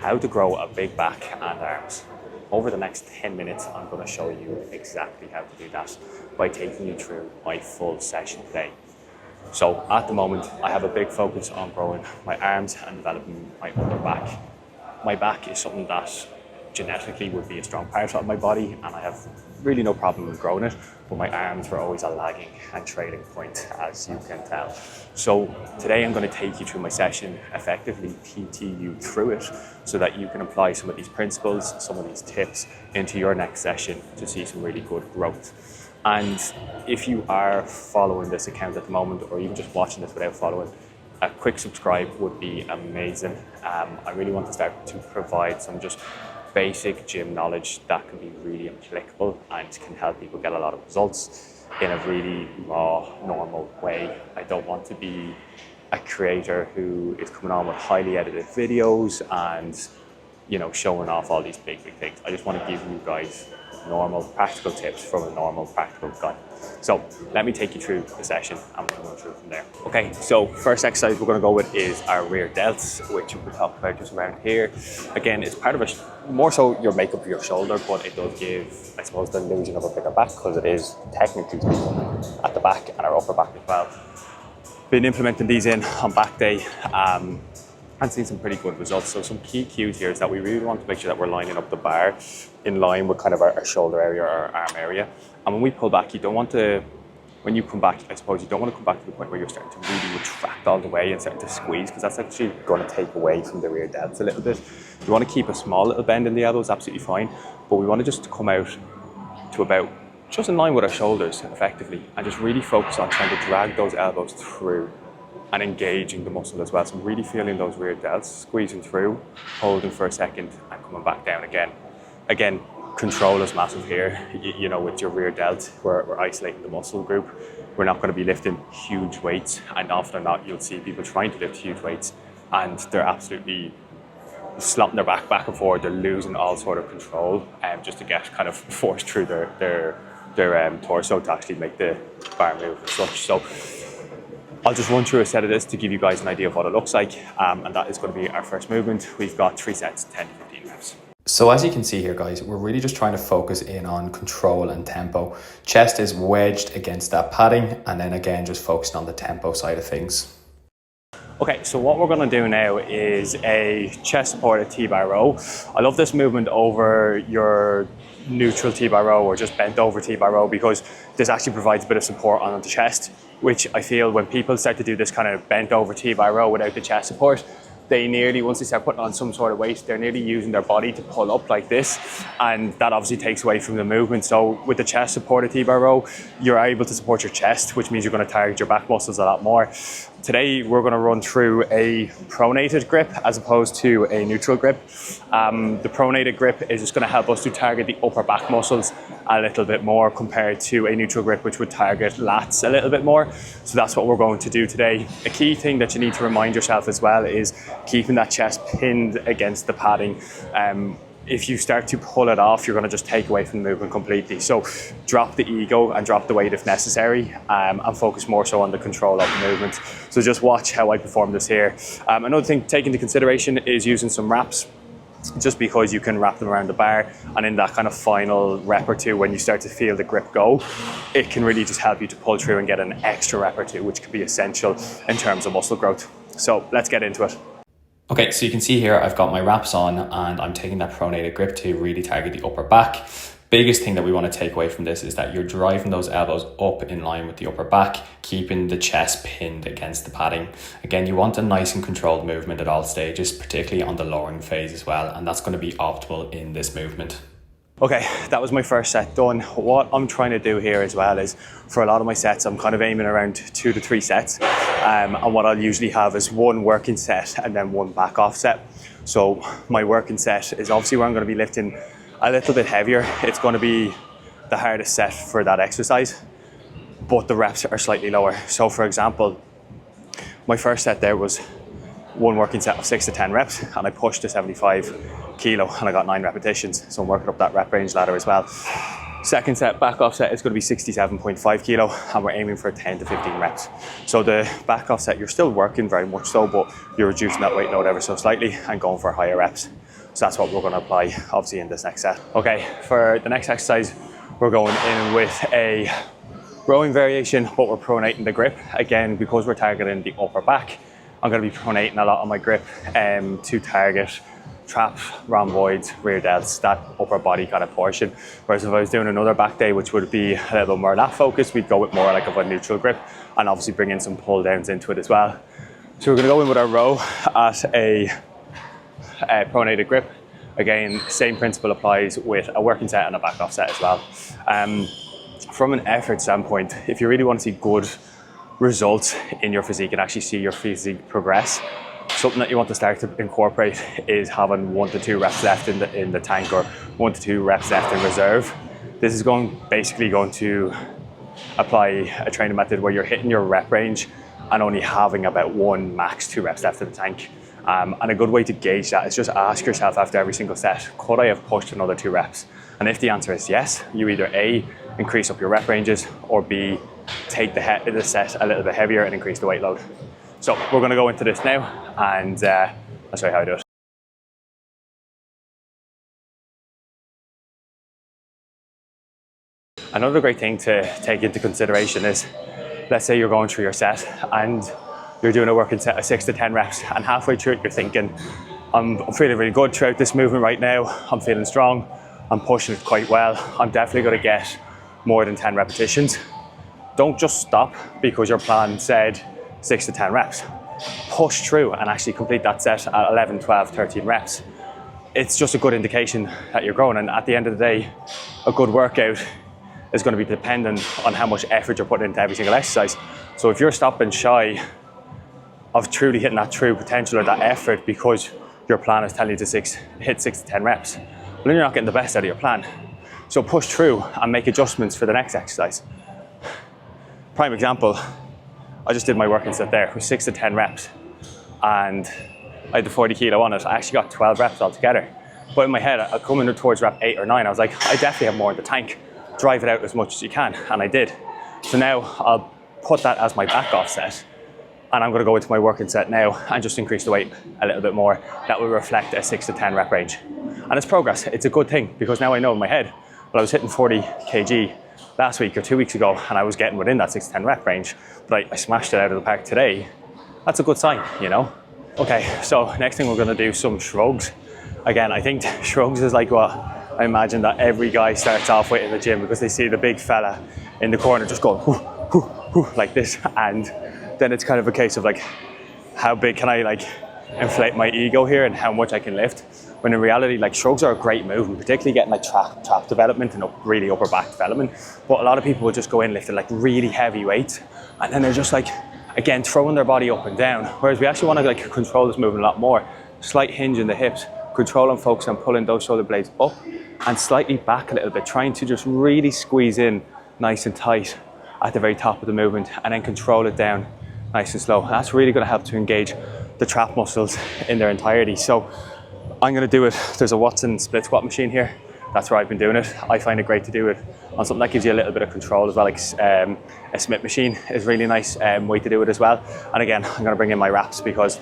how to grow a big back and arms. Over the next 10 minutes, I'm going to show you exactly how to do that by taking you through my full session today. So at the moment, I have a big focus on growing my arms and developing my upper back. My back is something that genetically would be a strong part of my body, and I have really no problem with growing it, but my arms were always a lagging and trailing point, as you can tell. So today I'm going to take you through my session, effectively PT you through it, so that you can apply some of these principles, some of these tips into your next session to see some really good growth. And if you are following this account at the moment, or even just watching this without following, a quick subscribe would be amazing. I really want to start to provide some just basic gym knowledge that can be really applicable and can help people get a lot of results in a really raw, normal way. I don't want to be a creator who is coming on with highly edited videos and, you know, showing off all these big things. I just want to give you guys normal, practical tips from a normal, practical guy. So let me take you through the session and we'll go through from there. Okay, so first exercise we're going to go with is our rear delts, which we'll talk about just around here. Again, it's part of more so your makeup of your shoulder, but it does give, I suppose, the illusion of a bigger back because it is technically speaking at the back and our upper back as well. Been implementing these in on back day and seen some pretty good results. So some key cues here is that we really want to make sure that we're lining up the bar in line with kind of our shoulder area or our arm area. And when we pull back, you don't want to, when you come back, I suppose you don't want to come back to the point where you're starting to really retract all the way and starting to squeeze, because that's actually going to take away from the rear delts a little bit. You want to keep a small little bend in the elbows, absolutely fine, but we want to just come out to about just in line with our shoulders effectively, and just really focus on trying to drag those elbows through and engaging the muscle as well. So really feeling those rear delts, squeezing through, holding for a second and coming back down again. Again, control is massive here. You know, with your rear delt, we're isolating the muscle group. We're not going to be lifting huge weights, and often or not you'll see people trying to lift huge weights and they're absolutely slapping their back and forward. They're losing all sort of control just to get kind of forced through their torso to actually make the bar move and such. So I'll just run through a set of this to give you guys an idea of what it looks like, and that is going to be our first movement. We've got 3 sets, 10 to 15 reps. So as you can see here, guys, we're really just trying to focus in on control and tempo. Chest is wedged against that padding, and then again, just focusing on the tempo side of things. Okay, so what we're going to do now is a chest supported T-bar row. I love this movement over your neutral T-bar row or just bent over T-bar row, because this actually provides a bit of support on the chest, which I feel when people start to do this kind of bent over T-bar row without the chest support, they nearly, once they start putting on some sort of weight, they're nearly using their body to pull up like this, and that obviously takes away from the movement. So with the chest supported T-bar row, you're able to support your chest, which means you're going to target your back muscles a lot more. Today we're going to run through a pronated grip as opposed to a neutral grip. The pronated grip is just going to help us to target the upper back muscles a little bit more compared to a neutral grip, which would target lats a little bit more. So that's what we're going to do today. A key thing that you need to remind yourself as well is keeping that chest pinned against the padding. If you start to pull it off, you're going to just take away from the movement completely. So drop the ego and drop the weight if necessary, and focus more so on the control of the movement. So just watch how I perform this here. Another thing to take into consideration is using some wraps, just because you can wrap them around the bar, and in that kind of final rep or two, when you start to feel the grip go, it can really just help you to pull through and get an extra rep or two, which could be essential in terms of muscle growth. So let's get into it. Okay, so you can see here I've got my wraps on and I'm taking that pronated grip to really target the upper back. Biggest thing that we want to take away from this is that you're driving those elbows up in line with the upper back, keeping the chest pinned against the padding. Again, you want a nice and controlled movement at all stages, particularly on the lowering phase as well, and that's going to be optimal in this movement. Okay, that was my first set done. What I'm trying to do here as well is, for a lot of my sets, I'm kind of aiming around 2 to 3 sets. And what I'll usually have is 1 working set and then 1 back off set. So my working set is obviously where I'm going to be lifting a little bit heavier. It's going to be the hardest set for that exercise, but the reps are slightly lower. So for example, my first set there was 1 working set of 6 to 10 reps, and I pushed to 75 kilo and I got 9 repetitions. So I'm working up that rep range ladder as well. Second set, back offset, is going to be 67.5 kilo, and we're aiming for 10 to 15 reps. So the back offset, you're still working very much so, but you're reducing that weight load ever so slightly and going for higher reps. So that's what we're going to apply, obviously, in this next set. Okay, for the next exercise, we're going in with a rowing variation, but we're pronating the grip. Again, because we're targeting the upper back, I'm going to be pronating a lot on my grip to target trap, rhomboids, rear delts, that upper body kind of portion. Whereas if I was doing another back day, which would be a little more lat focused, we'd go with more like of a neutral grip and obviously bring in some pull downs into it as well. So we're going to go in with our row at a pronated grip. Again, same principle applies with a working set and a back off set as well. From an effort standpoint, if you really want to see good results in your physique and actually see your physique progress, something that you want to start to incorporate is having 1 to 2 reps left in the tank, or 1 to 2 reps left in reserve. This is basically going to apply a training method where you're hitting your rep range and only having about 1, max 2 reps left in the tank. And a good way to gauge that is just ask yourself after every single set, could I have pushed another 2 reps? And if the answer is yes, you either A, increase up your rep ranges, or B, take the set a little bit heavier and increase the weight load. So we're going to go into this now, and I'll show you how I do it. Another great thing to take into consideration is, let's say you're going through your set and you're doing a working set of 6 to 10 reps, and halfway through it you're thinking, I'm feeling really good throughout this movement right now, I'm feeling strong, I'm pushing it quite well, I'm definitely going to get more than 10 repetitions. Don't just stop because your plan said 6 to 10 reps. Push through and actually complete that set at 11, 12, 13 reps. It's just a good indication that you're growing, and at the end of the day, a good workout is going to be dependent on how much effort you're putting into every single exercise. So if you're stopping shy of truly hitting that true potential or that effort because your plan is telling you to hit 6 to 10 reps, well, then you're not getting the best out of your plan. So push through and make adjustments for the next exercise. Prime example, I just did my working set there with 6 to 10 reps, and I had the 40 kilo on it. I actually got 12 reps altogether. But in my head, I come in towards rep 8 or 9. I was like, I definitely have more in the tank. Drive it out as much as you can, and I did. So now I'll put that as my back off set, and I'm going to go into my working set now and just increase the weight a little bit more. That will reflect a 6 to 10 rep range. And it's progress. It's a good thing, because now I know in my head, well, I was hitting 40 kg last week or 2 weeks ago, and I was getting within that 6 to 10 rep range, but I smashed it out of the park today. That's a good sign, you know? Okay, so next thing we're going to do some shrugs. Again, I think shrugs is like what I imagine that every guy starts off with in the gym, because they see the big fella in the corner just going whoo, whoo, whoo, like this, and then it's kind of a case of like, how big can I like inflate my ego here and how much I can lift? When in reality, like, shrugs are a great movement, particularly getting like trap development and really upper back development. But a lot of people will just go in lifting like really heavy weights, and then they're just like, again, throwing their body up and down. Whereas we actually want to like control this movement a lot more. Slight hinge in the hips, control and focus on pulling those shoulder blades up and slightly back a little bit, trying to just really squeeze in nice and tight at the very top of the movement, and then control it down nice and slow. That's really going to help to engage the trap muscles in their entirety. So I'm going to do it. There's a Watson split squat machine here. That's where I've been doing it. I find it great to do it on something that gives you a little bit of control as well. Like a Smith machine is a really nice way to do it as well. And again, I'm going to bring in my wraps because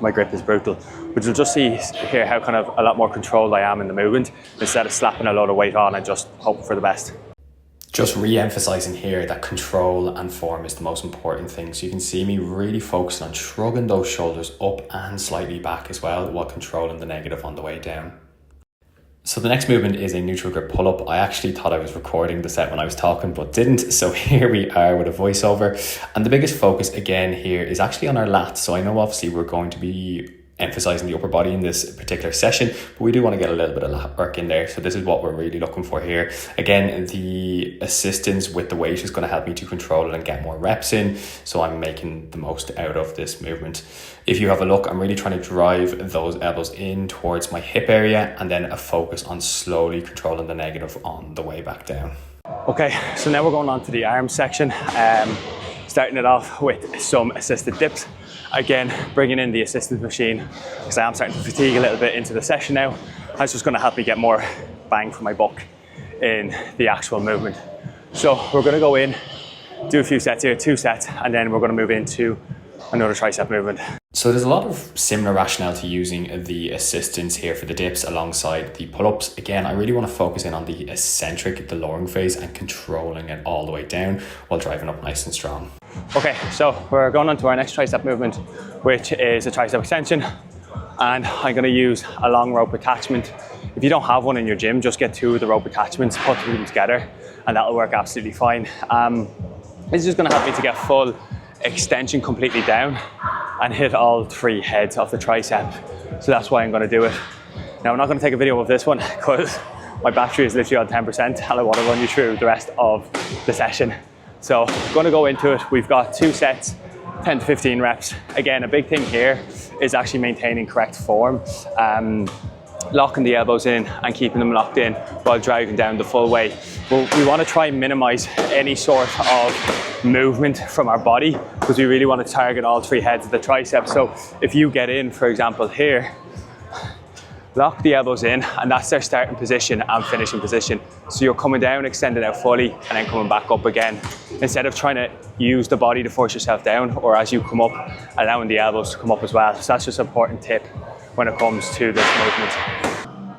my grip is brutal. But you'll just see here how kind of a lot more controlled I am in the movement, instead of slapping a load of weight on and just hoping for the best. Just re-emphasizing here that control and form is the most important thing. So you can see me really focusing on shrugging those shoulders up and slightly back as well, while controlling the negative on the way down. So the next movement is a neutral grip pull-up. I actually thought I was recording the set when I was talking, but didn't. So here we are with a voiceover. And the biggest focus again here is actually on our lats. So I know obviously we're going to be emphasizing the upper body in this particular session, but we do want to get a little bit of lat work in there. So this is what we're really looking for here. Again, the assistance with the weight is going to help me to control it and get more reps in, so I'm making the most out of this movement. If you have a look, I'm really trying to drive those elbows in towards my hip area, and then a focus on slowly controlling the negative on the way back down. Okay, so now we're going on to the arm section, starting it off with some assisted dips. Again, bringing in the assisted machine because I am starting to fatigue a little bit into the session now. That's just going to help me get more bang for my buck in the actual movement. So we're going to go in, do a few sets here, 2 sets, and then we're going to move into another tricep movement. So there's a lot of similar rationale to using the assistance here for the dips alongside the pull-ups. Again, I really want to focus in on the eccentric, the lowering phase, and controlling it all the way down while driving up nice and strong. Okay, so we're going on to our next tricep movement, which is a tricep extension. And I'm going to use a long rope attachment. If you don't have one in your gym, just get 2 of the rope attachments, put them together, and that'll work absolutely fine. This is just going to help me to get full extension completely down and hit all 3 heads of the tricep. So that's why I'm going to do it. Now, I'm not going to take a video of this one because my battery is literally on 10% and I want to run you through the rest of the session. So I'm going to go into it. We've got 2 sets, 10 to 15 reps. Again, a big thing here is actually maintaining correct form. Locking the elbows in and keeping them locked in while driving down the full weight. Well, we want to try and minimize any sort of movement from our body because we really want to target all 3 heads of the tricep. So if you get in, for example, here, lock the elbows in, and that's their starting position and finishing position. So you're coming down, extended out fully, and then coming back up again. Instead of trying to use the body to force yourself down, or as you come up, allowing the elbows to come up as well. So that's just an important tip when it comes to this movement.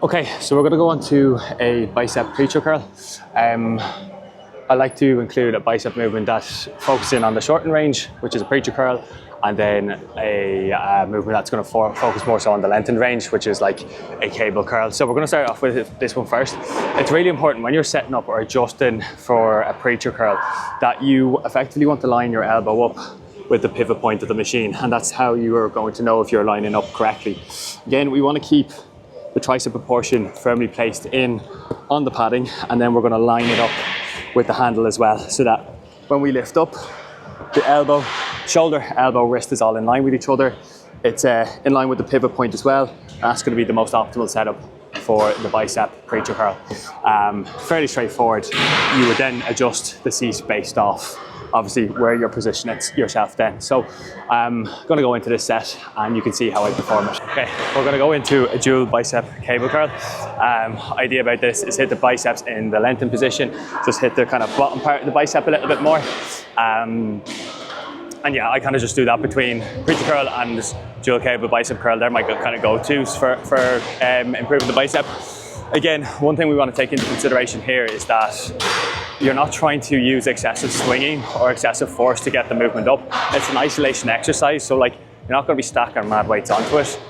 Okay, so we're going to go on to a bicep preacher curl. I like to include a bicep movement that's focusing on the shortened range, which is a preacher curl, and then a movement that's going to focus more so on the lengthened range, which is like a cable curl. So we're going to start off with this one first. It's really important when you're setting up or adjusting for a preacher curl that you effectively want to line your elbow up with the pivot point of the machine, and that's how you are going to know if you're lining up correctly. Again, we want to keep the tricep proportion firmly placed in on the padding, and then we're going to line it up with the handle as well, so that when we lift up, the elbow, shoulder, elbow, wrist is all in line with each other. It's in line with the pivot point as well. That's going to be the most optimal setup for the bicep preacher curl. Fairly straightforward. You would then adjust the seat based off obviously where you're positioning yourself then. So I'm going to go into this set and you can see how I perform it. Okay, we're going to go into a dual bicep cable curl. Idea about this is hit the biceps in the lengthened position, just hit the kind of bottom part of the bicep a little bit more. And yeah, I kind of just do that between preacher curl and this dual cable bicep curl. They're my kind of go-tos for improving the bicep. Again, one thing we want to take into consideration here is that you're not trying to use excessive swinging or excessive force to get the movement up. It's an isolation exercise, so like you're not going to be stacking mad weights onto it.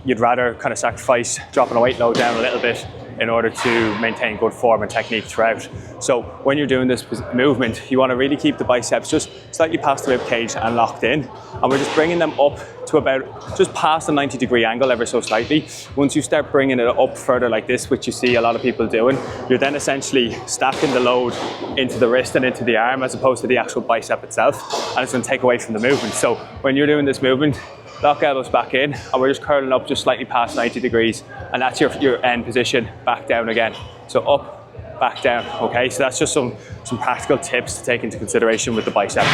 You'd rather kind of sacrifice dropping a weight load down a little bit in order to maintain good form and technique throughout. So when you're doing this movement, you want to really keep the biceps just slightly past the rib cage and locked in. And we're just bringing them up to about just past the 90-degree angle ever so slightly. Once you start bringing it up further like this, which you see a lot of people doing, you're then essentially stacking the load into the wrist and into the arm as opposed to the actual bicep itself. And it's going to take away from the movement. So when you're doing this movement, lock elbows back in, and we're just curling up just slightly past 90 degrees, and that's your end position, back down again. So up, back down, okay? So that's just some practical tips to take into consideration with the bicep.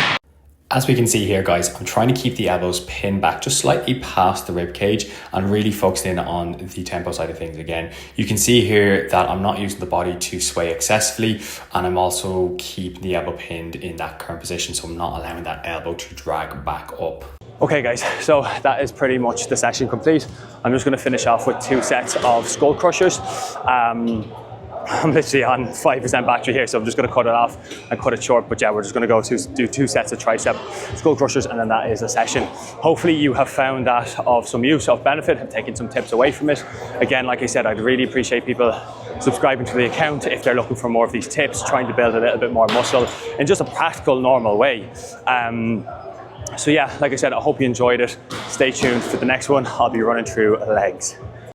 As we can see here, guys, I'm trying to keep the elbows pinned back just slightly past the rib cage and really focused in on the tempo side of things again. You can see here that I'm not using the body to sway excessively, and I'm also keeping the elbow pinned in that current position, so I'm not allowing that elbow to drag back up. Okay guys, so that is pretty much the session complete. I'm just going to finish off with 2 sets of skull crushers. I'm literally on 5% battery here, so I'm just going to cut it off and cut it short. But yeah, we're just going to go do 2 sets of tricep skull crushers, and then that is a session. Hopefully you have found that of some use, of benefit, have taken some tips away from it. Again, like I said, I'd really appreciate people subscribing to the account if they're looking for more of these tips, trying to build a little bit more muscle in just a practical, normal way. So yeah, like I said, I hope you enjoyed it. Stay tuned for the next one. I'll be running through legs.